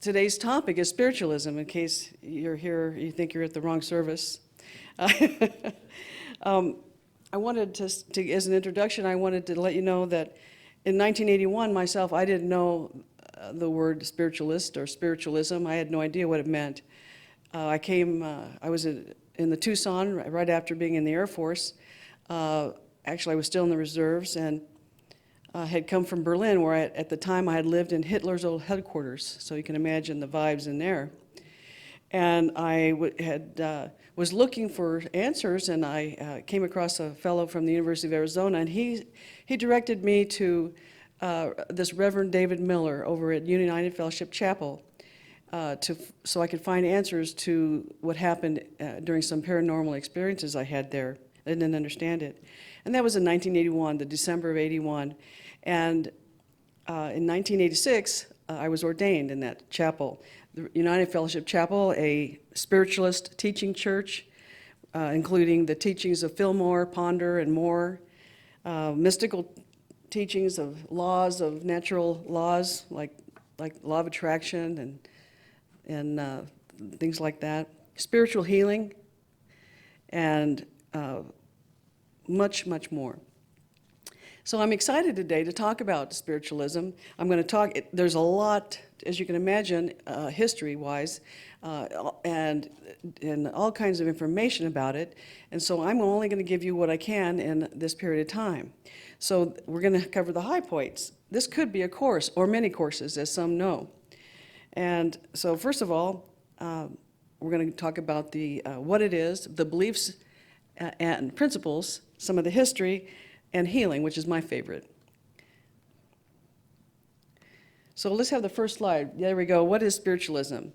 Today's topic is spiritualism, in case you're here, you think you're at the wrong service. I wanted to, as an introduction, I wanted to let you know that in 1981, myself, I didn't know the word spiritualist or spiritualism. I had no idea what it meant. I was in the Tucson right after being in the Air Force. Actually, I was still in the reserves and had come from Berlin, where at the time I had lived in Hitler's old headquarters, so you can imagine the vibes in there. And I was looking for answers, and I came across a fellow from the University of Arizona, and he directed me to this Reverend David Miller over at United Fellowship Chapel, so I could find answers to what happened during some paranormal experiences I had there. I didn't understand it. And that was in 1981, the December of 81. And in 1986, I was ordained in that chapel. The United Fellowship Chapel, a spiritualist teaching church, including the teachings of Fillmore, Ponder, and Moore, mystical teachings of laws, of natural laws, like law of attraction and things like that, spiritual healing, and much, much more. So I'm excited today to talk about spiritualism. I'm going to talk, there's a lot, as you can imagine, history-wise, and all kinds of information about it. And so I'm only going to give you what I can in this period of time. So we're going to cover the high points. This could be a course, or many courses, as some know. And so first of all, we're going to talk about what it is, the beliefs and principles, some of the history, and healing, which is my favorite. So let's have the first slide. There we go. What is spiritualism?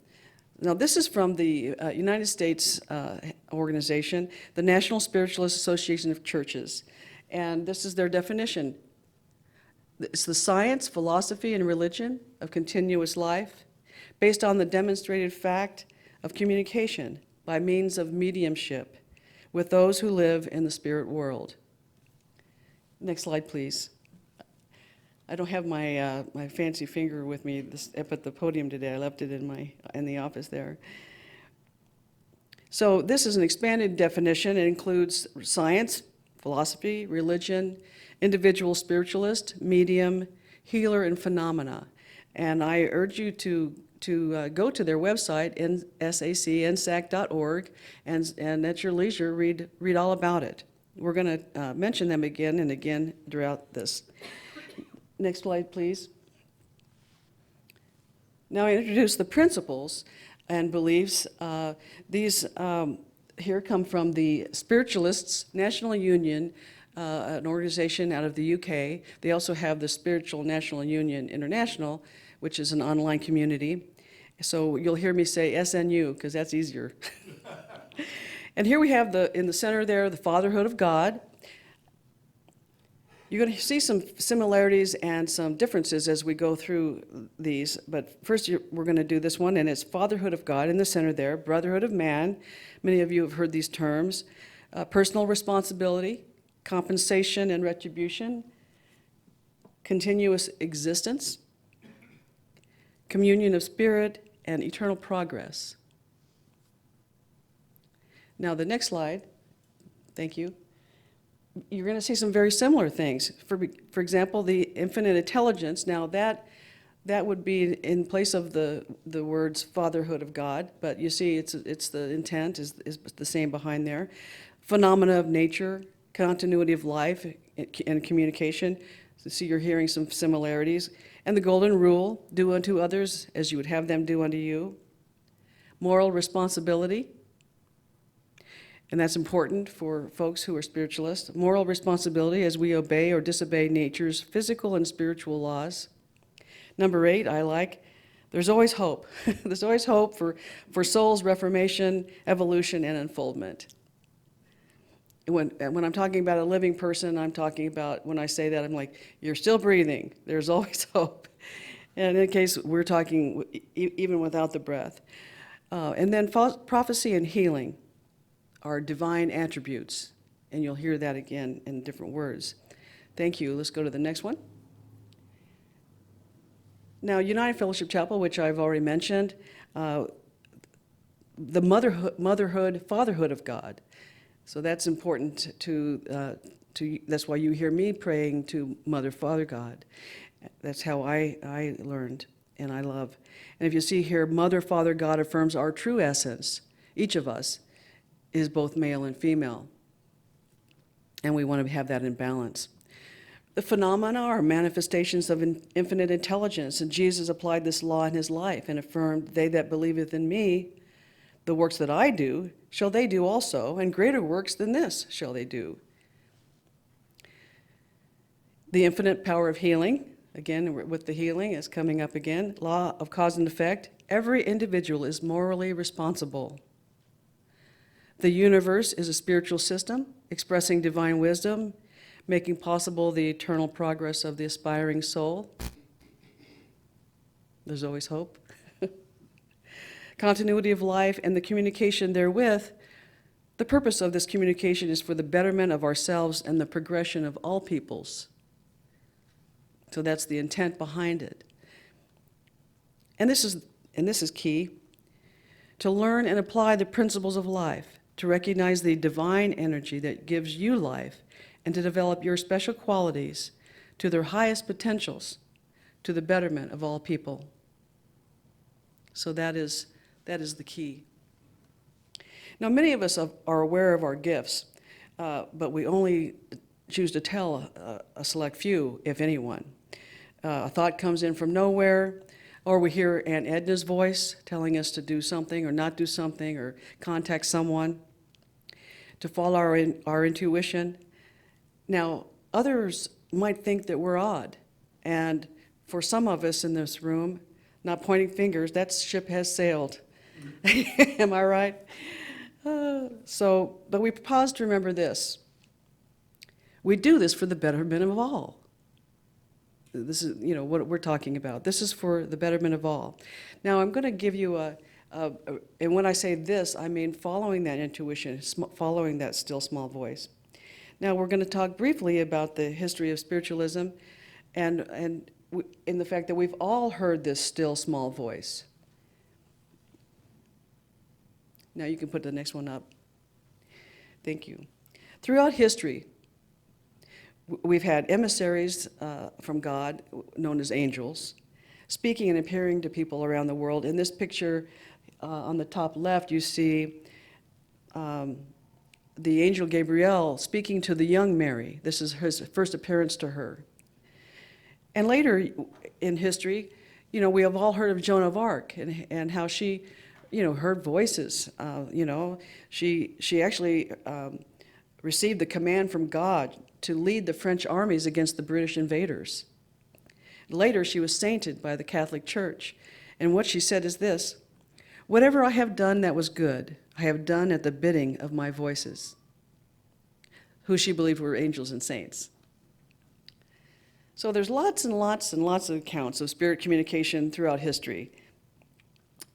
Now, this is from the United States organization, the National Spiritualist Association of Churches. And this is their definition. It's the science, philosophy, and religion of continuous life based on the demonstrated fact of communication by means of mediumship with those who live in the spirit world. Next slide, please. I don't have my my fancy finger with me up at the podium today. I left it in the office there. So this is an expanded definition. It includes science, philosophy, religion, individual spiritualist, medium, healer, and phenomena. And I urge you to go to their website, nsac.org, and at your leisure, read all about it. We're going to mention them again and again throughout this. Next slide, please. Now I introduce the principles and beliefs. These here come from the Spiritualists National Union, an organization out of the UK. They also have the Spiritual National Union International, which is an online community. So you'll hear me say SNU, because that's easier. And here we have in the center there, the fatherhood of God. You're going to see some similarities and some differences as we go through these. But first, we're going to do this one, and it's fatherhood of God in the center there, brotherhood of man. Many of you have heard these terms. Personal responsibility, compensation and retribution, continuous existence, communion of spirit, and eternal progress. Now the next slide, thank you. You're going to see some very similar things. For example, the infinite intelligence. Now that would be in place of the words fatherhood of God, but you see it's the intent is the same behind there. Phenomena of nature, continuity of life and communication. So see, you're hearing some similarities. And the golden rule, do unto others as you would have them do unto you. Moral responsibility. And that's important for folks who are spiritualists. Moral responsibility as we obey or disobey nature's physical and spiritual laws. Number 8, I like, there's always hope. There's always hope for soul's reformation, evolution, and unfoldment. When I'm talking about a living person, I'm talking about, when I say that, I'm like, you're still breathing. There's always hope. And in case we're talking even without the breath. And then prophecy and healing are divine attributes, and you'll hear that again in different words. Thank you. Let's go to the next one. Now, United Fellowship Chapel, which I've already mentioned, the motherhood, fatherhood of God. So that's important that's why you hear me praying to Mother, Father God. That's how I learned and I love. And if you see here, Mother, Father God affirms our true essence. Each of us is both male and female. And we want to have that in balance. The phenomena are manifestations of infinite intelligence, and Jesus applied this law in his life and affirmed, "They that believeth in me, the works that I do, shall they do also, and greater works than this shall they do." The infinite power of healing, again, with the healing is coming up again. Law of cause and effect. Every individual is morally responsible. The universe is a spiritual system expressing divine wisdom, making possible the eternal progress of the aspiring soul. There's always hope. Continuity of life and the communication therewith. The purpose of this communication is for the betterment of ourselves and the progression of all peoples. So that's the intent behind it. And this is key. To learn and apply the principles of life, to recognize the divine energy that gives you life, and to develop your special qualities to their highest potentials, to the betterment of all people. So that is the key. Now, many of us are aware of our gifts, but we only choose to tell a select few, if anyone. A thought comes in from nowhere, or we hear Aunt Edna's voice telling us to do something or not do something or contact someone, to follow our intuition. Now, others might think that we're odd, and for some of us in this room, not pointing fingers, that ship has sailed. Am I right? But we pause to remember this. We do this for the betterment of all. This is, what we're talking about. This is for the betterment of all. Now, I'm going to give you and when I say this, I mean following that intuition, following that still small voice. Now, we're going to talk briefly about the history of spiritualism and in the fact that we've all heard this still small voice. Now, you can put the next one up. Thank you. Throughout history, we've had emissaries from God, known as angels, speaking and appearing to people around the world. In this picture, on the top left, you see the angel Gabriel speaking to the young Mary. This is his first appearance to her. And later in history, we have all heard of Joan of Arc and how she, heard voices. She actually received the command from God to lead the French armies against the British invaders. Later, she was sainted by the Catholic Church. And what she said is this: "Whatever I have done that was good, I have done at the bidding of my voices," who she believed were angels and saints. So there's lots and lots and lots of accounts of spirit communication throughout history.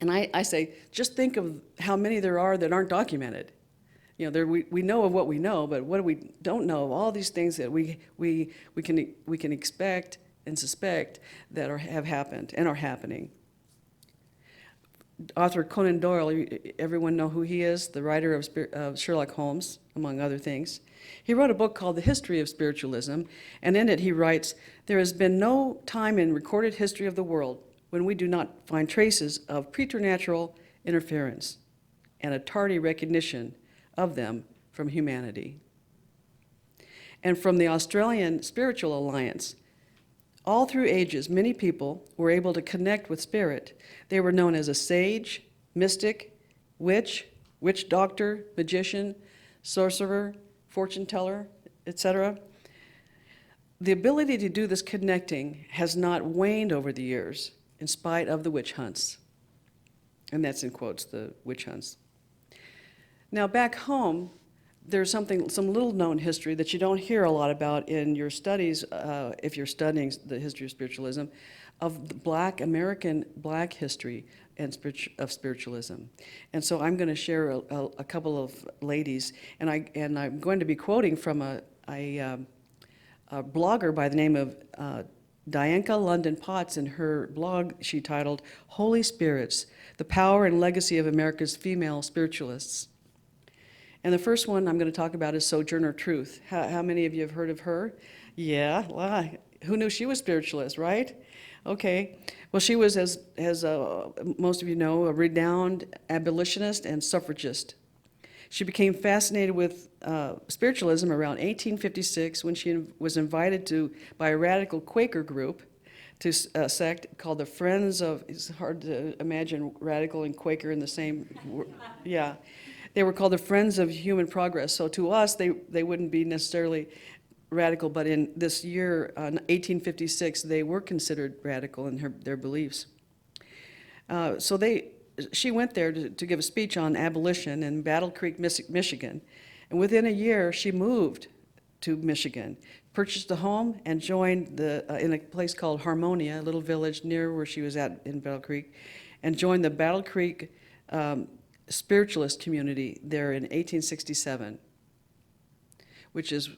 And I say, just think of how many there are that aren't documented. We know of what we know, but what we don't know of all these things that we can expect and suspect that have happened and are happening. Author Conan Doyle, everyone know who he is, the writer of Sherlock Holmes, among other things. He wrote a book called The History of Spiritualism, and in it he writes, "There has been no time in recorded history of the world when we do not find traces of preternatural interference and a tardy recognition of them from humanity." And from the Australian Spiritual Alliance, all through ages, many people were able to connect with spirit. They were known as a sage, mystic, witch doctor, magician, sorcerer, fortune teller, etc. The ability to do this connecting has not waned over the years, in spite of the witch hunts. And that's in quotes, the witch hunts. Now, back home, there's some little known history that you don't hear a lot about in your studies, if you're studying the history of spiritualism, of the American black history of spiritualism. And so I'm going to share a couple of ladies, and I'm going to be quoting from a blogger by the name of Dianca London Potts, in her blog, she titled Holy Spirits, The Power and Legacy of America's Female Spiritualists. And the first one I'm going to talk about is Sojourner Truth. How many of you have heard of her? Yeah, well, who knew she was spiritualist, right? Okay. Well, she was, as most of you know, a renowned abolitionist and suffragist. She became fascinated with spiritualism around 1856 when she was invited by a radical Quaker group to a sect called the Friends of, it's hard to imagine radical and Quaker in the same, yeah. They were called the Friends of Human Progress. So to us, they wouldn't be necessarily radical, but in this year, 1856, they were considered radical in their beliefs. She went there to give a speech on abolition in Battle Creek, Michigan. And within a year, she moved to Michigan, purchased a home, and joined in a place called Harmonia, a little village near where she was at in Battle Creek, and joined the Battle Creek Spiritualist community there in 1867, which is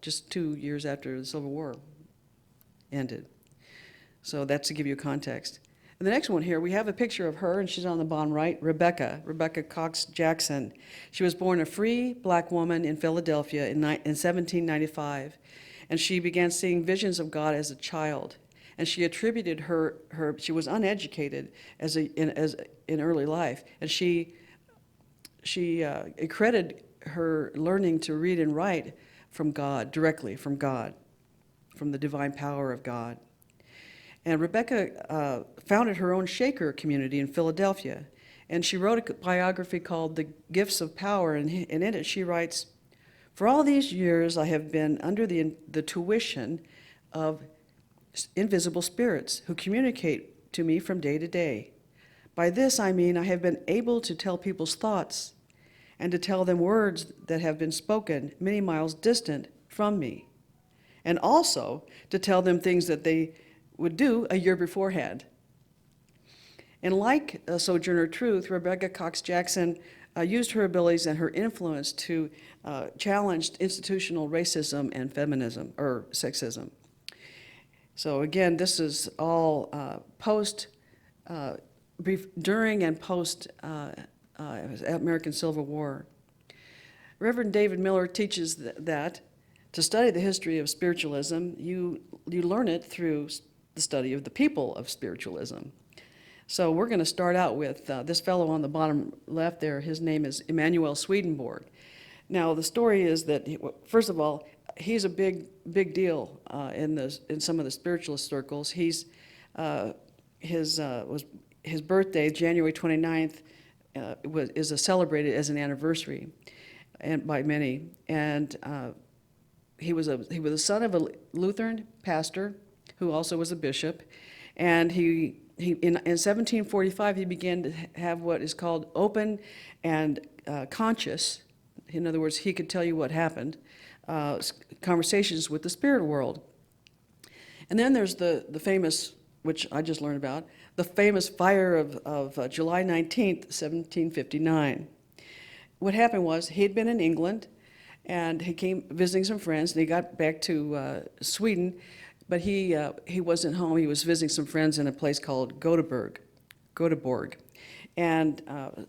just 2 years after the Civil War ended. So that's to give you context. And the next one here, we have a picture of her, and she's on the bottom right, Rebecca Cox Jackson. She was born a free black woman in Philadelphia in 1795, and she began seeing visions of God as a child. And she attributed she was uneducated in early life, and she credited her learning to read and write from God, directly from God, from the divine power of God. And Rebecca founded her own Shaker community in Philadelphia, and she wrote a biography called The Gifts of Power, and in it she writes, "For all these years I have been under the tuition of invisible spirits who communicate to me from day to day. By this I mean I have been able to tell people's thoughts and to tell them words that have been spoken many miles distant from me, and also to tell them things that they would do a year beforehand." And like Sojourner Truth, Rebecca Cox Jackson used her abilities and her influence to challenge institutional racism and feminism, or sexism. So again, this is all during and post American Civil War. Reverend David Miller teaches that to study the history of spiritualism, you learn it through the study of the people of spiritualism. So we're going to start out with this fellow on the bottom left there. His name is Emanuel Swedenborg. Now the story is that, first of all, he's a big deal in some of the spiritualist circles. His birthday, January 29th, is celebrated as an anniversary, and by many. And he was the son of a Lutheran pastor who also was a bishop, and in 1745 he began to have what is called open and conscious. In other words, he could tell you what happened. Conversations with the spirit world. And then there's the famous, which I just learned about, the famous fire of July 19th, 1759. What happened was he'd been in England, and he came visiting some friends, and he got back to Sweden, but he wasn't home. He was visiting some friends in a place called Göteborg. And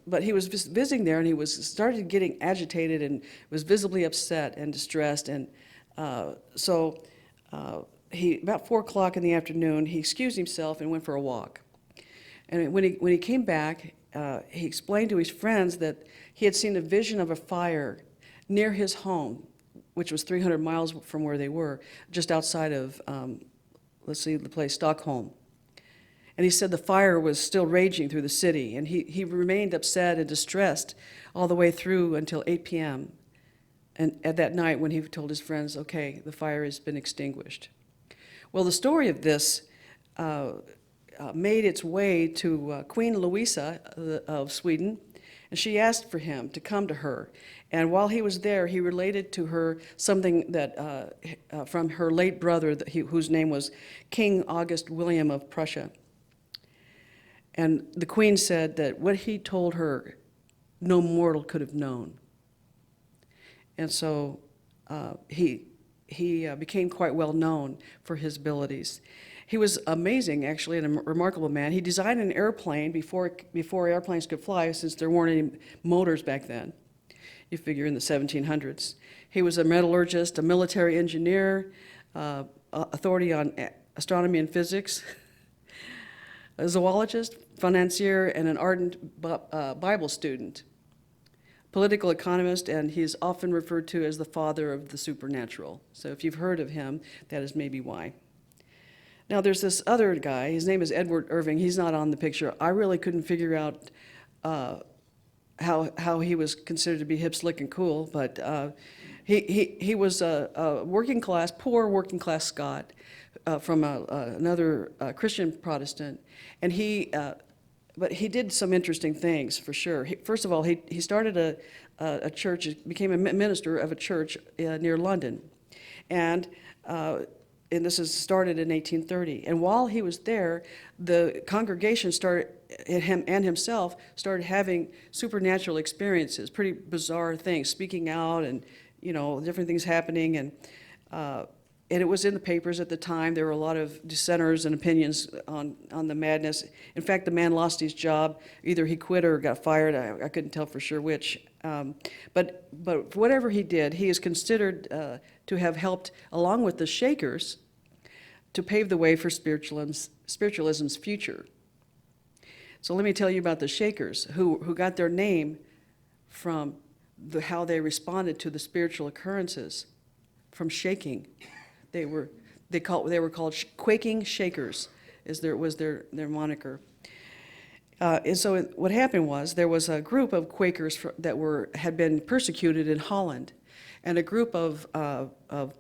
but he was visiting there, and he started getting agitated and was visibly upset and distressed. And so about 4 o'clock in the afternoon, he excused himself and went for a walk. And when he came back, he explained to his friends that he had seen a vision of a fire near his home, which was 300 miles from where they were, just outside of, the place, Stockholm. And he said the fire was still raging through the city, and he remained upset and distressed all the way through until 8 p.m. And at that night, when he told his friends, okay, the fire has been extinguished. Well, the story of this made its way to Queen Louisa of Sweden, and she asked for him to come to her. And while he was there, he related to her something that from her late brother, whose name was King August William of Prussia. And the queen said that what he told her, no mortal could have known. And so he became quite well known for his abilities. He was amazing, actually, and a remarkable man. He designed an airplane before airplanes could fly, since there weren't any motors back then. You figure in the 1700s. He was a metallurgist, a military engineer, authority on astronomy and physics, a zoologist, financier, and an ardent Bible student, political economist, and he's often referred to as the father of the supernatural. So if you've heard of him, that is maybe why. Now there's this other guy, his name is Edward Irving. He's not on the picture. I really couldn't figure out how he was considered to be hip, slick, and cool, but he was a poor working class Scot from another Christian Protestant, and but he did some interesting things for sure. First of all, he started a church, became a minister of a church near London, and this is started in 1830. And while he was there, the congregation himself started having supernatural experiences, pretty bizarre things, speaking out, and different things happening, and it was in the papers at the time. There were a lot of dissenters and opinions on the madness. In fact, the man lost his job. Either he quit or got fired. I couldn't tell for sure which. But whatever he did, he is considered to have helped, along with the Shakers, to pave the way for spiritualism's future. So let me tell you about the Shakers, who got their name from how they responded to the spiritual occurrences, from shaking. They were called quaking Shakers, was their moniker. And so what happened was, there was a group of Quakers that had been persecuted in Holland, and a group of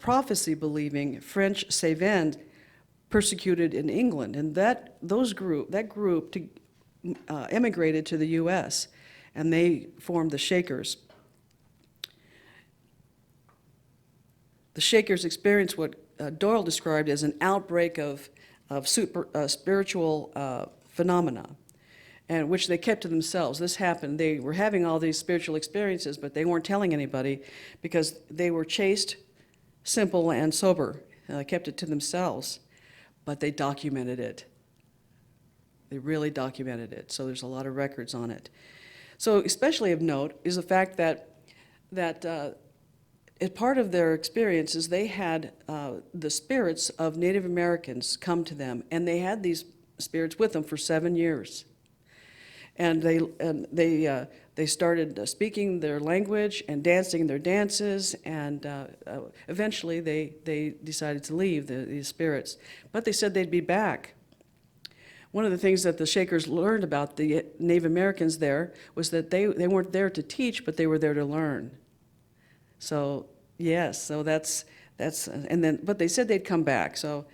prophecy-believing French savants persecuted in England, and that group emigrated to the U.S., and they formed the Shakers. The Shakers experienced what Doyle described as an outbreak of spiritual phenomena, and which they kept to themselves. This happened. They were having all these spiritual experiences, but they weren't telling anybody because they were chaste, simple, and sober. They kept it to themselves, but they documented it. They really documented it, so there's a lot of records on it. So especially of note is the fact that as part of their experiences, they had the spirits of Native Americans come to them, and they had these spirits with them for 7 years. And they started speaking their language and dancing their dances, and eventually they decided to leave, these spirits. But they said they'd be back. One of the things that the Shakers learned about the Native Americans there was that they weren't there to teach, but they were there to learn. So yes, so but they said they'd come back, so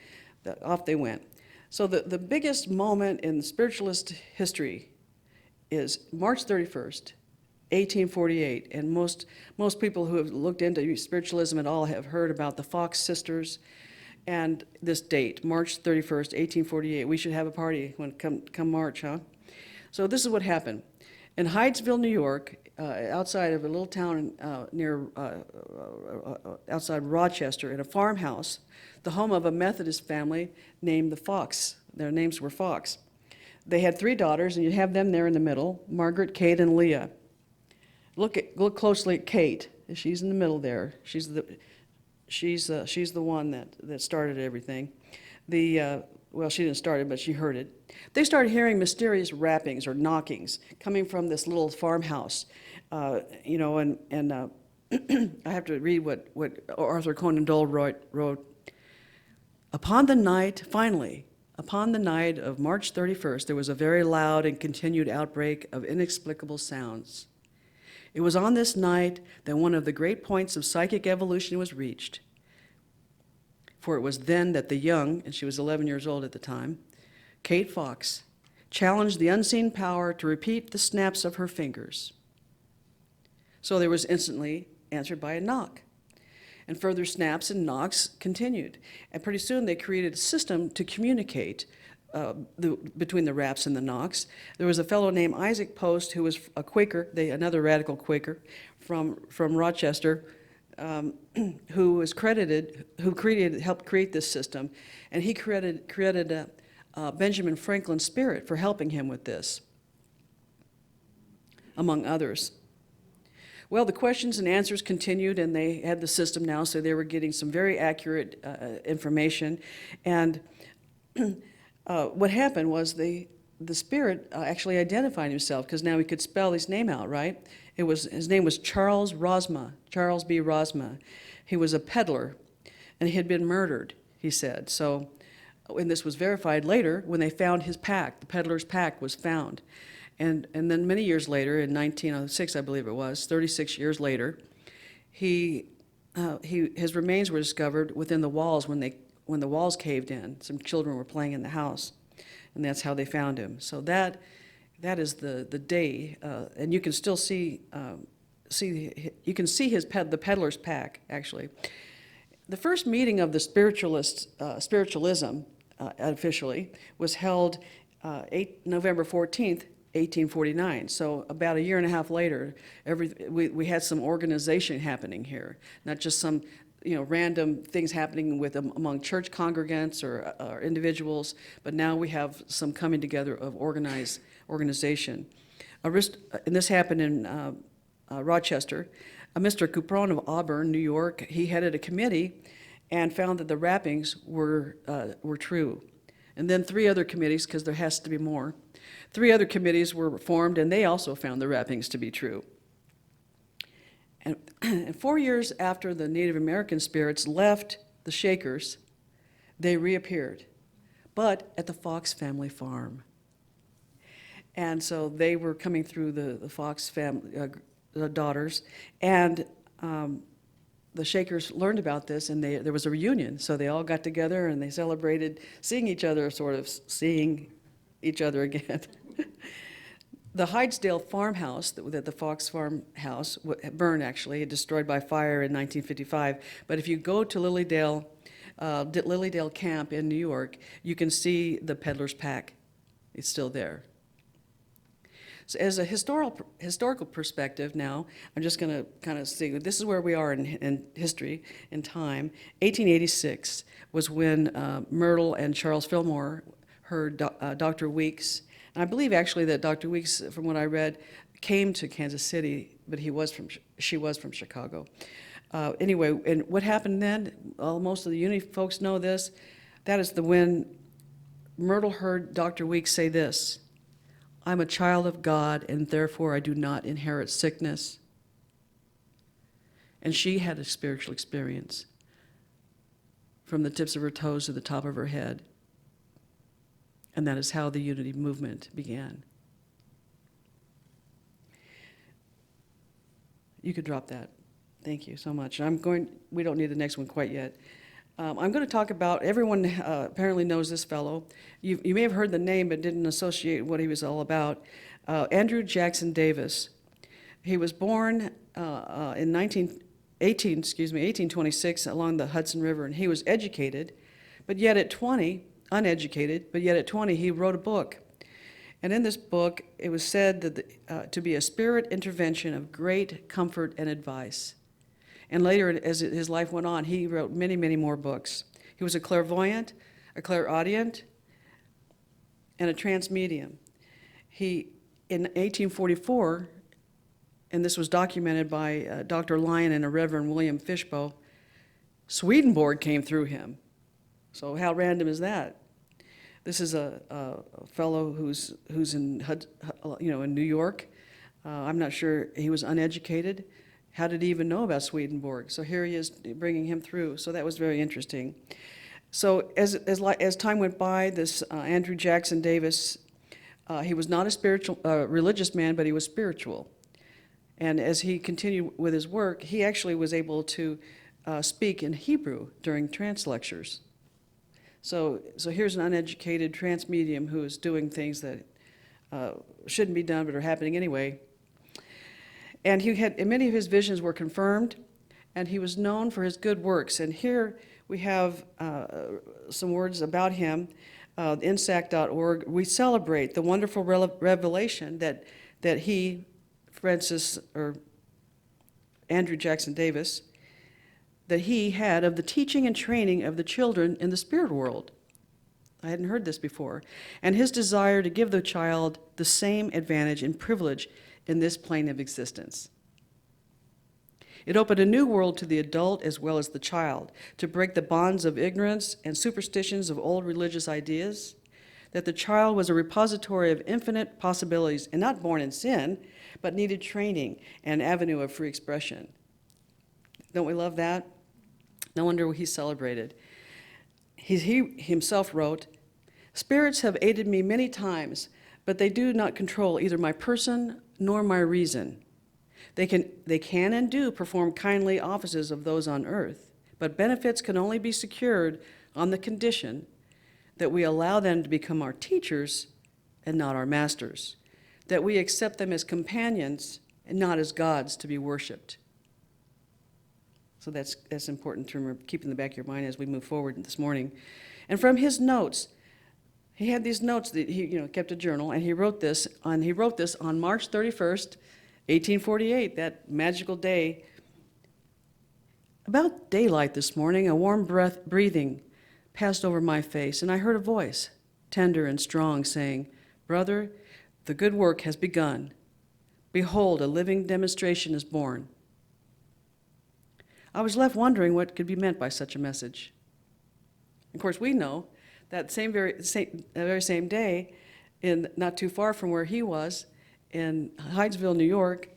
off they went. So the biggest moment in spiritualist history is March 31st, 1848, and most people who have looked into spiritualism at all have heard about the Fox sisters and this date, March 31st, 1848. We should have a party when come March, huh? So this is what happened. In Hydesville, New York, outside of a little town outside Rochester, in a farmhouse, the home of a Methodist family named the Fox. Their names were Fox. They had 3 daughters, and you have them there in the middle, Margaret, Kate, and Leah. Look closely at Kate. She's in the middle there. She's the one that started everything. Well, she didn't start it, but she heard it. They started hearing mysterious rappings or knockings coming from this little farmhouse, and I have to read what Arthur Conan Doyle wrote. Upon the night of March 31st, there was a very loud and continued outbreak of inexplicable sounds. It was on this night that one of the great points of psychic evolution was reached. For it was then that the young, and she was 11 years old at the time, Kate Fox, challenged the unseen power to repeat the snaps of her fingers. So there was instantly answered by a knock. And further snaps and knocks continued. And pretty soon they created a system to communicate between the raps and the knocks. There was a fellow named Isaac Post who was a Quaker, another radical Quaker from Rochester, who was credited, helped create this system, and he credited Benjamin Franklin's spirit for helping him with this, among others. Well, the questions and answers continued, and they had the system now, so they were getting some very accurate information. And what happened was the spirit actually identified himself, because now he could spell his name out, right? His name was Charles Rosma, Charles B. Rosma. He was a peddler, and he had been murdered, he said. So, and this was verified later when they found his pack. The peddler's pack was found. And then many years later, in 1906, I believe it was, 36 years later, his remains were discovered within the walls when the walls caved in. Some children were playing in the house, and that's how they found him. So that is the day, and you can still see you can see the peddler's pack, actually. The first meeting of the spiritualism officially was held November 14th, 1849. So about a year and a half later, we had some organization happening here, not just some random things happening among church congregants or individuals, but now we have some coming together of organization. And this happened in Rochester. Mr. Coupron of Auburn, New York, he headed a committee and found that the wrappings were true. And then 3 other committees, because there has to be more, 3 other committees were formed, and they also found the wrappings to be true. And 4 years after the Native American spirits left the Shakers, they reappeared, but at the Fox family farm. And so they were coming through the Fox family, the daughters, and the Shakers learned about this, and there was a reunion. So they all got together and they celebrated seeing each other again. The Hydesdale farmhouse, that the Fox farmhouse, burned actually, destroyed by fire in 1955. But if you go to Lilydale Camp in New York, you can see the peddler's pack. It's still there. So as a historical perspective now, I'm just going to kind of see, this is where we are in history, in time. 1886 was when Myrtle and Charles Fillmore heard Dr. Weeks. And I believe actually that Dr. Weeks, from what I read, came to Kansas City, but she was from Chicago. Anyway, and what happened then, most of the Unity folks know this, that is when Myrtle heard Dr. Weeks say this: "I'm a child of God, and therefore I do not inherit sickness." And she had a spiritual experience from the tips of her toes to the top of her head. And that is how the Unity movement began. You could drop that. Thank you so much. We don't need the next one quite yet. I'm going to talk about, everyone apparently knows this fellow. You may have heard the name but didn't associate what he was all about. Andrew Jackson Davis. He was born in 1826 along the Hudson River, and he was educated, but yet at 20, uneducated, but yet at 20 he wrote a book. And in this book, it was said that to be a spirit intervention of great comfort and advice. And later, as his life went on, he wrote many, many more books. He was a clairvoyant, a clairaudient, and a trance medium. He, in 1844, and this was documented by Dr. Lyon and a Reverend William Fishbow, Swedenborg came through him. So how random is that? This is a fellow who's in in New York. I'm not sure, he was uneducated. How did he even know about Swedenborg? So here he is bringing him through. So that was very interesting. So as time went by, this Andrew Jackson Davis, he was not a religious man, but he was spiritual. And as he continued with his work, he actually was able to speak in Hebrew during trance lectures. So here's an uneducated trance medium who is doing things that shouldn't be done but are happening anyway. And many of his visions were confirmed, and he was known for his good works. And here we have some words about him, INSAC.org. We celebrate the wonderful revelation that he, Andrew Jackson Davis, that he had of the teaching and training of the children in the spirit world. I hadn't heard this before. And his desire to give the child the same advantage and privilege in this plane of existence. It opened a new world to the adult as well as the child, to break the bonds of ignorance and superstitions of old religious ideas, that the child was a repository of infinite possibilities and not born in sin, but needed training and avenue of free expression. Don't we love that? No wonder he celebrated. He himself wrote, "Spirits have aided me many times, but they do not control either my person nor my reason. They can and do perform kindly offices of those on earth, but benefits can only be secured on the condition that we allow them to become our teachers and not our masters, that we accept them as companions and not as gods to be worshipped." So that's important to remember, keep in the back of your mind as we move forward this morning. And from his notes, he had these notes that he kept a journal, and he wrote this on March 31st, 1848, that magical day. About daylight this morning, a warm breathing passed over my face, and I heard a voice, tender and strong, saying, "Brother, the good work has begun. Behold, a living demonstration is born." I was left wondering what could be meant by such a message. Of course, we know that very same day, not too far from where he was, in Hydesville, New York,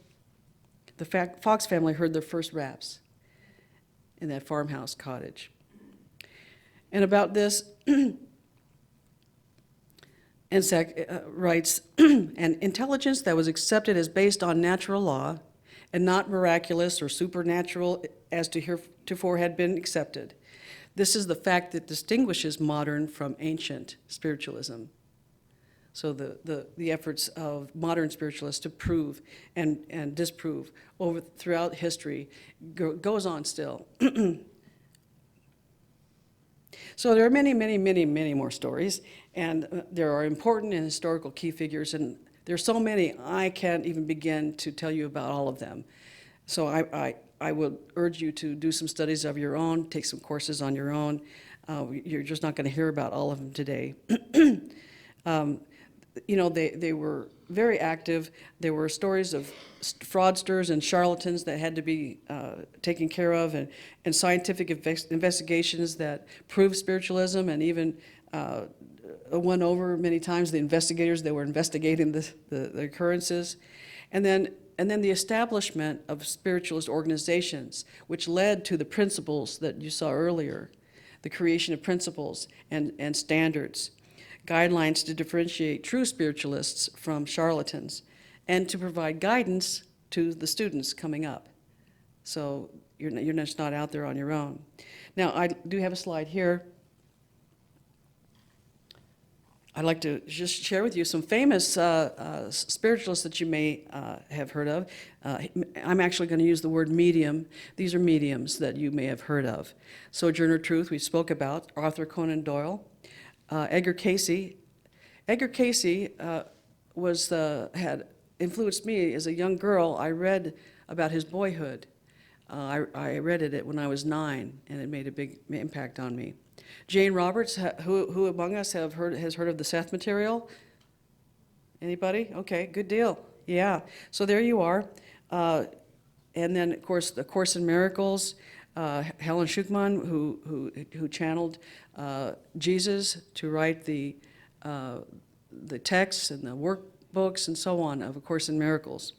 the Fox family heard their first raps in that farmhouse cottage. And about this, Ensack writes, "An intelligence that was accepted as based on natural law and not miraculous or supernatural as to heretofore had been accepted. This is the fact that distinguishes modern from ancient spiritualism." So the efforts of modern spiritualists to prove and disprove throughout history goes on still. So there are many, many, many, many more stories, and there are important and historical key figures, and there are so many I can't even begin to tell you about all of them. So I would urge you to do some studies of your own, take some courses on your own. You're just not going to hear about all of them today. They were very active. There were stories of fraudsters and charlatans that had to be taken care of, and scientific investigations that proved spiritualism, and even won over many times the investigators that were investigating the occurrences. And then the establishment of spiritualist organizations, which led to the principles that you saw earlier, the creation of principles and standards, guidelines to differentiate true spiritualists from charlatans, and to provide guidance to the students coming up. So you're just not out there on your own. Now, I do have a slide here. I'd like to just share with you some famous spiritualists that you may have heard of. I'm actually going to use the word medium. These are mediums that you may have heard of. Sojourner Truth, we spoke about, Arthur Conan Doyle, Edgar Cayce. Edgar Cayce had influenced me as a young girl. I read about his boyhood. I read it when I was 9, and it made a big impact on me. Jane Roberts, who among us has heard of the Seth material? Anybody? Okay, good deal. Yeah, so there you are. And then, of course, the Course in Miracles, Helen Schucman, who channeled Jesus to write the texts and the workbooks and so on of A Course in Miracles.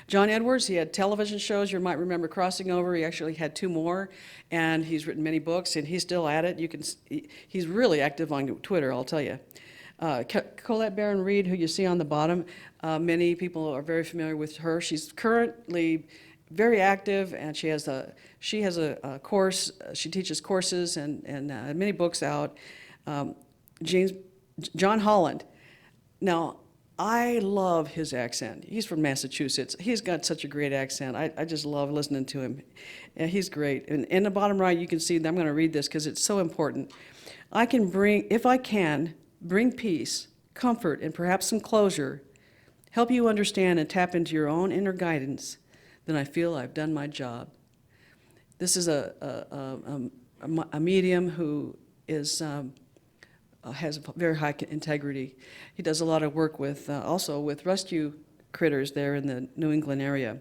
John Edwards, he had television shows. You might remember Crossing Over. He actually had 2 more, and he's written many books, and he's still at it. He's really active on Twitter, I'll tell you. Colette Baron Reed, who you see on the bottom, many people are very familiar with her. She's currently very active, and she has a course. She teaches courses and many books out. John Holland. Now, I love his accent. He's from Massachusetts. He's got such a great accent. I just love listening to him. And he's great. And in the bottom right, you can see, I'm going to read this because it's so important. If I can, bring peace, comfort, and perhaps some closure, help you understand and tap into your own inner guidance, then I feel I've done my job. This is a medium who has very high integrity. He does a lot of work with also with rescue critters there in the New England area.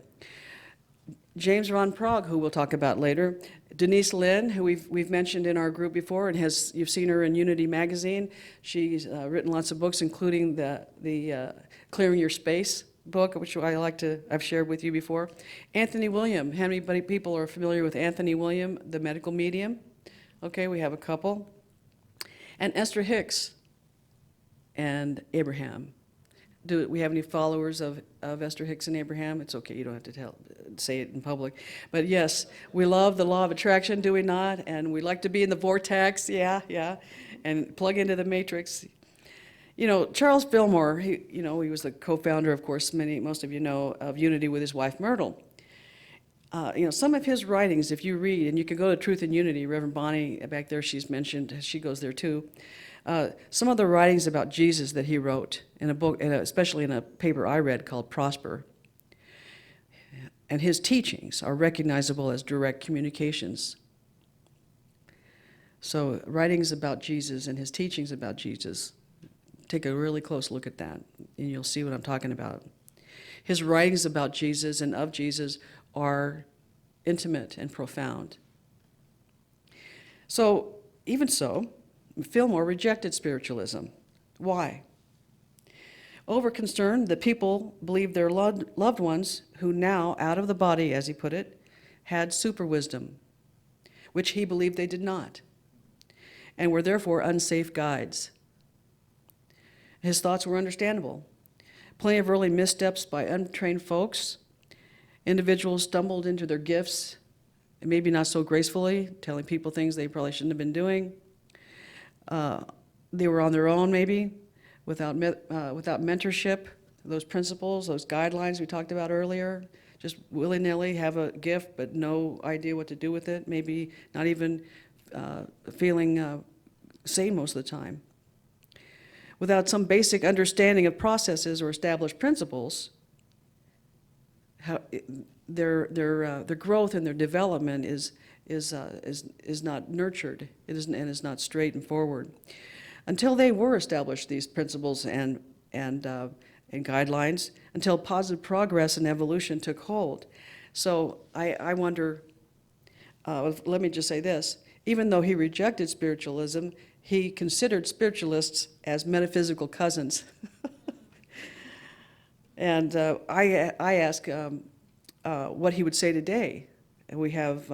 James Von Prague, who we'll talk about later. Denise Lynn, who we've mentioned in our group before, and you've seen her in Unity magazine. She's written lots of books, including the Clearing Your Space book, which I've shared with you before. Anthony William. How many people are familiar with Anthony William, the medical medium? Okay, we have a couple. And Esther Hicks and Abraham. Do we have any followers of Esther Hicks and Abraham? It's okay, you don't have to say it in public. But yes, we love the law of attraction, do we not? And we like to be in the vortex, yeah, and plug into the matrix. You know, Charles Fillmore, he was the co-founder, of course, most of you know, of Unity with his wife Myrtle. Some of his writings, if you read, and you can go to Truth and Unity, Reverend Bonnie back there, she's mentioned, she goes there too. Some of the writings about Jesus that he wrote in a book, and especially in a paper I read called Prosper, and his teachings are recognizable as direct communications. So writings about Jesus and his teachings about Jesus, take a really close look at that, and you'll see what I'm talking about. His writings about Jesus and of Jesus are intimate and profound. So, even so, Fillmore rejected spiritualism. Why? Over concern that people believed their loved ones, who now, out of the body, as he put it, had super wisdom, which he believed they did not, and were therefore unsafe guides. His thoughts were understandable. Plenty of early missteps by untrained folks. Individuals stumbled into their gifts, and maybe not so gracefully, telling people things they probably shouldn't have been doing. They were on their own, maybe, without mentorship, those principles, those guidelines we talked about earlier. Just willy-nilly have a gift, but no idea what to do with it. Maybe not even feeling sane most of the time. Without some basic understanding of processes or established principles, their growth and their development is not nurtured. It isn't, and is not straight and forward. Until they were established, these principles and guidelines, until positive progress and evolution took hold. So I wonder. Let me just say this: even though he rejected spiritualism, he considered spiritualists as metaphysical cousins. And I ask what he would say today. And we have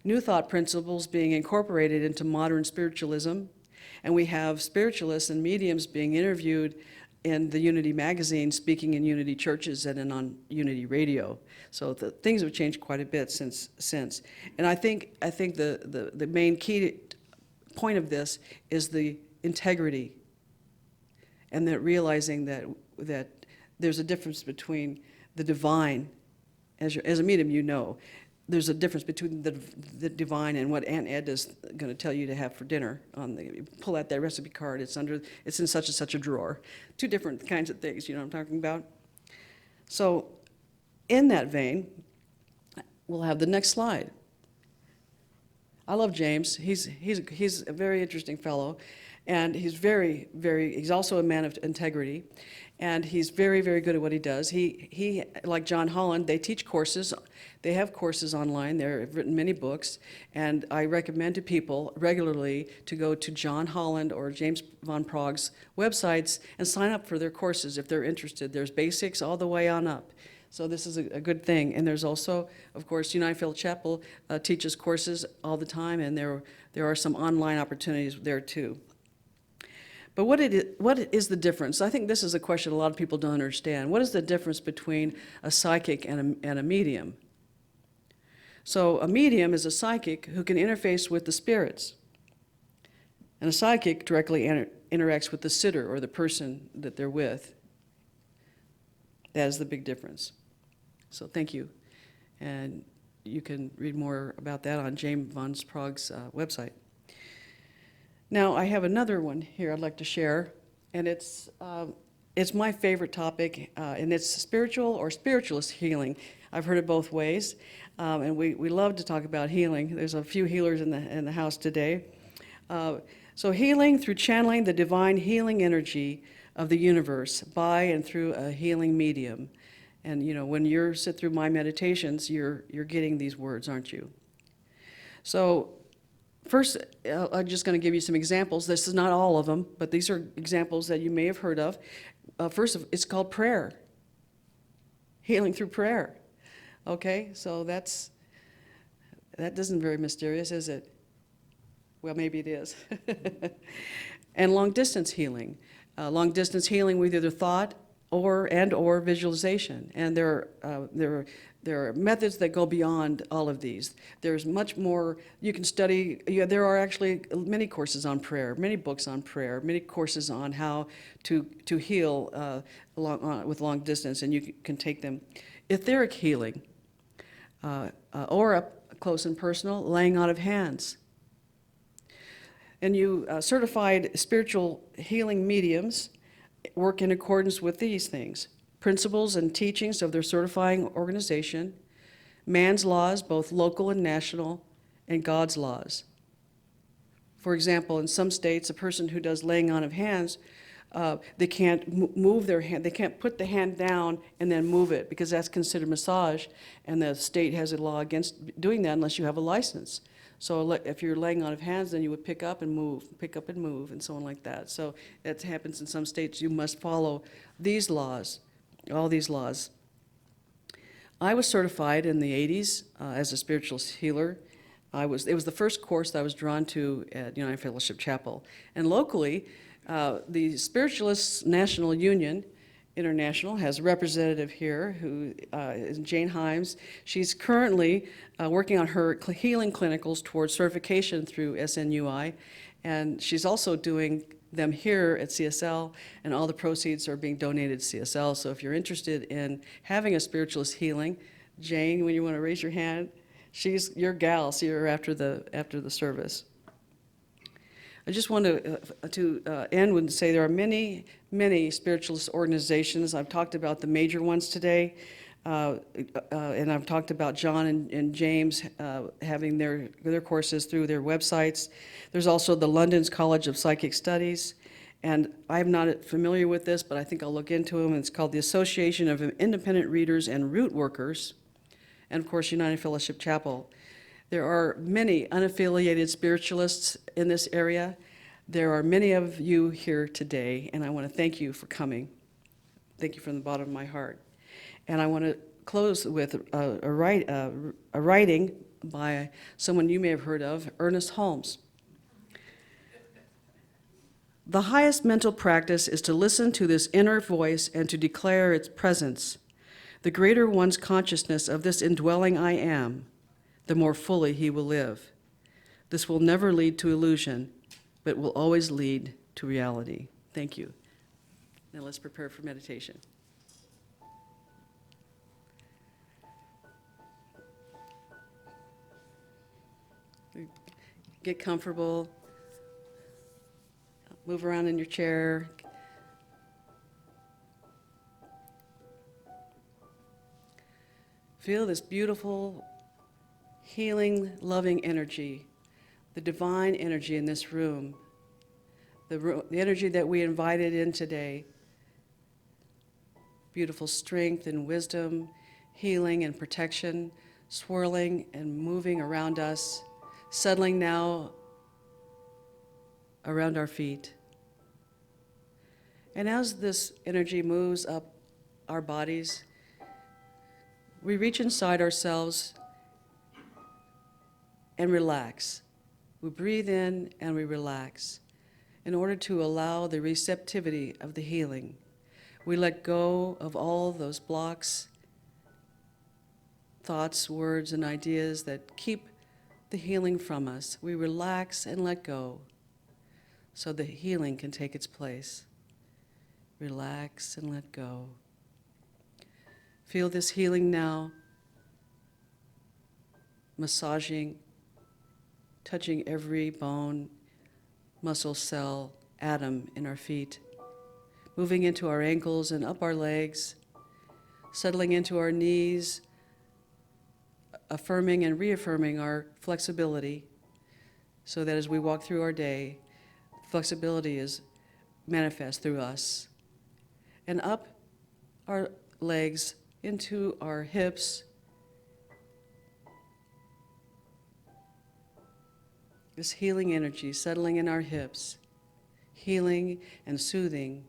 new thought principles being incorporated into modern spiritualism, and we have spiritualists and mediums being interviewed in the Unity magazine, speaking in Unity churches and on Unity radio. So things have changed quite a bit since. And I think the main key point of this is the integrity, and that realizing that there's a difference between the divine, as a medium, you know, there's a difference between the divine and what Aunt Ed is going to tell you to have for dinner. You pull out that recipe card, it's in such and such a drawer. Two different kinds of things, you know what I'm talking about? So in that vein, we'll have the next slide. I love James. He's a very interesting fellow, and he's also a man of integrity, and he's very, very good at what he does. He like John Holland, they teach courses. They have courses online. They've written many books, and I recommend to people regularly to go to John Holland or James Von Prague's websites and sign up for their courses if they're interested. There's basics all the way on up. So this is a good thing. And there's also, of course, United Field Chapel teaches courses all the time, and there are some online opportunities there too. But what is the difference? I think this is a question a lot of people don't understand. What is the difference between a psychic and a medium? So a medium is a psychic who can interface with the spirits. And a psychic directly interacts with the sitter or the person that they're with. That is the big difference. So thank you. And you can read more about that on James Von Prague's website. Now, I have another one here I'd like to share, and it's my favorite topic, and it's spiritual or spiritualist healing. I've heard it both ways, and we love to talk about healing. There's a few healers in the house today. So healing through channeling the divine healing energy of the universe by and through a healing medium. And when you sit through my meditations, you're getting these words, aren't you? So first, I'm just going to give you some examples. This is not all of them, but these are examples that you may have heard of. First, it's called prayer. Healing through prayer. Okay, so that isn't very mysterious, is it? Well, maybe it is. And long distance healing. Long distance healing with either thought or visualization. And there are methods that go beyond all of these. There's much more you can study. There are actually many courses on prayer, many books on prayer, many courses on how to heal with long distance, and you can take them. Etheric healing, or up close and personal, laying on of hands. And you certified spiritual healing mediums work in accordance with these things: principles and teachings of their certifying organization, man's laws, both local and national, and God's laws. For example, in some states, a person who does laying on of hands, they can't move their hand, they can't put the hand down and then move it, because that's considered massage, and the state has a law against doing that unless you have a license. So if you're laying on of hands, then you would pick up and move, and so on like that. So that happens in some states. You must follow these laws, all these laws. I was certified in the 80s as a spiritualist healer. It was the first course that I was drawn to at United Fellowship Chapel. And locally, the Spiritualists National Union International has a representative here who is Jane Himes. She's currently working on her healing clinicals towards certification through SNUI, and she's also doing them here at CSL, and all the proceeds are being donated to CSL. So if you're interested in having a spiritualist healing, Jane, when you want to raise your hand, she's your gal. See her after the service. I just want to end with say there are many spiritualist organizations. I've talked about the major ones today, and I've talked about John and James having their courses through their websites. There's also the London's College of Psychic Studies, and I'm not familiar with this, but I think I'll look into them. It's called the Association of Independent Readers and Root Workers, and of course United Fellowship Chapel. There are many unaffiliated spiritualists in this area. There are many of you here today, and I want to thank you for coming. Thank you from the bottom of my heart. And I want to close with a writing by someone you may have heard of, Ernest Holmes. The highest mental practice is to listen to this inner voice and to declare its presence. The greater one's consciousness of this indwelling I am, the more fully he will live. This will never lead to illusion, but will always lead to reality. Thank you. Now let's prepare for meditation. Get comfortable. Move around in your chair. Feel this beautiful, healing, loving energy, the divine energy in this room, the energy that we invited in today. Beautiful strength and wisdom, healing and protection, swirling and moving around us, settling now around our feet. And as this energy moves up our bodies, we reach inside ourselves and relax. We breathe in and we relax in order to allow the receptivity of the healing. We let go of all those blocks, thoughts, words, and ideas that keep the healing from us. We relax and let go so the healing can take its place. Relax and let go. Feel this healing now, massaging, touching every bone, muscle, cell, atom in our feet, moving into our ankles and up our legs, settling into our knees, affirming and reaffirming our flexibility so that as we walk through our day, flexibility is manifest through us. And up our legs into our hips. This healing energy settling in our hips, healing and soothing,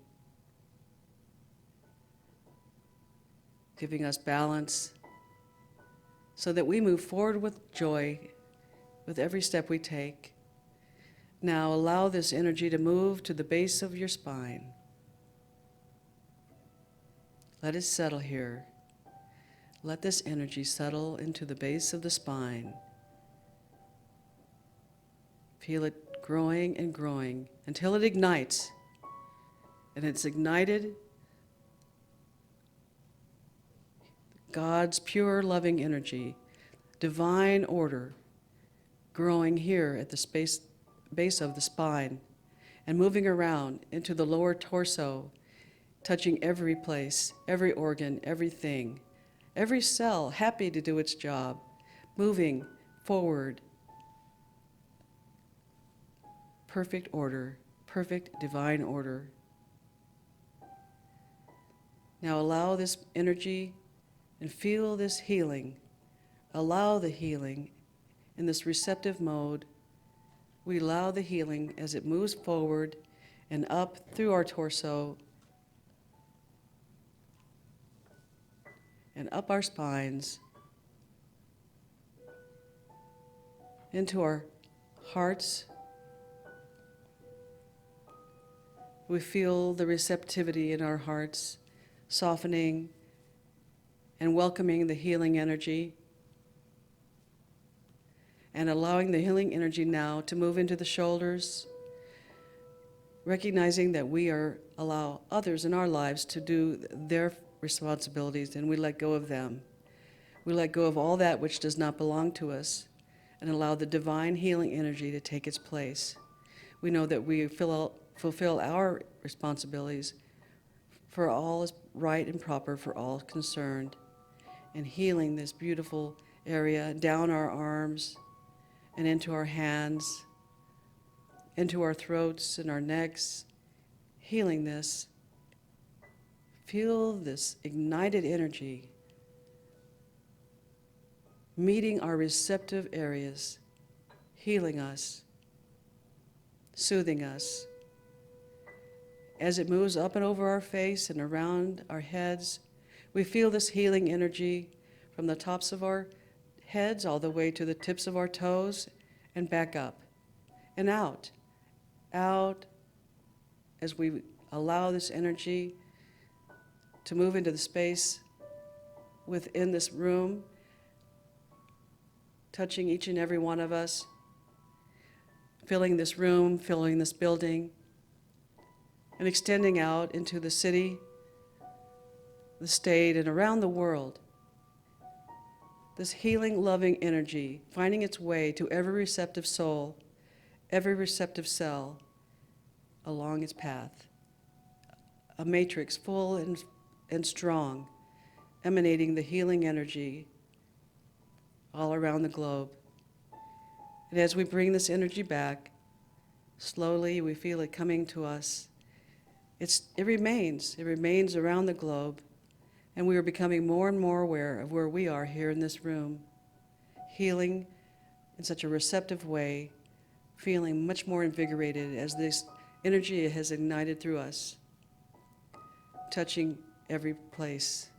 giving us balance so that we move forward with joy with every step we take. Now allow this energy to move to the base of your spine. Let it settle here. Let this energy settle into the base of the spine. Feel it growing and growing until it ignites. And it's ignited. God's pure, loving energy, divine order, growing here at the base of the spine and moving around into the lower torso, touching every place, every organ, everything, every cell happy to do its job, moving forward. Perfect order, perfect divine order. Now allow this energy and feel this healing. Allow the healing in this receptive mode. We allow the healing as it moves forward and up through our torso and up our spines into our hearts. We feel the receptivity in our hearts, softening and welcoming the healing energy, and allowing the healing energy now to move into the shoulders, recognizing that we allow others in our lives to do their responsibilities, and we let go of them. We let go of all that which does not belong to us and allow the divine healing energy to take its place. We know that we fulfill our responsibilities for all is right and proper for all concerned, and healing this beautiful area down our arms and into our hands, into our throats and our necks, healing this. Feel this ignited energy meeting our receptive areas, healing us, soothing us. As it moves up and over our face and around our heads, we feel this healing energy from the tops of our heads all the way to the tips of our toes and back up and out. Out as we allow this energy to move into the space within this room, touching each and every one of us, filling this room, filling this building, and extending out into the city, the state, and around the world. This healing, loving energy finding its way to every receptive soul, every receptive cell along its path. A matrix full and strong, emanating the healing energy all around the globe. And as we bring this energy back, slowly we feel it coming to us. It remains around the globe, and we are becoming more and more aware of where we are here in this room, healing in such a receptive way, feeling much more invigorated as this energy has ignited through us, touching every place.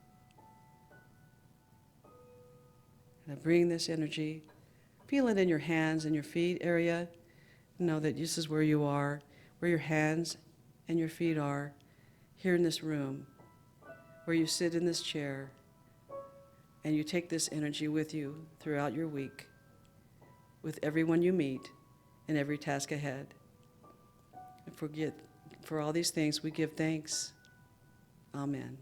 And I bring this energy, feel it in your hands and your feet area. Know that this is where you are, where your hands and your feet are, here in this room, where you sit in this chair, and you take this energy with you throughout your week, with everyone you meet and every task ahead. And for all these things, we give thanks. Amen.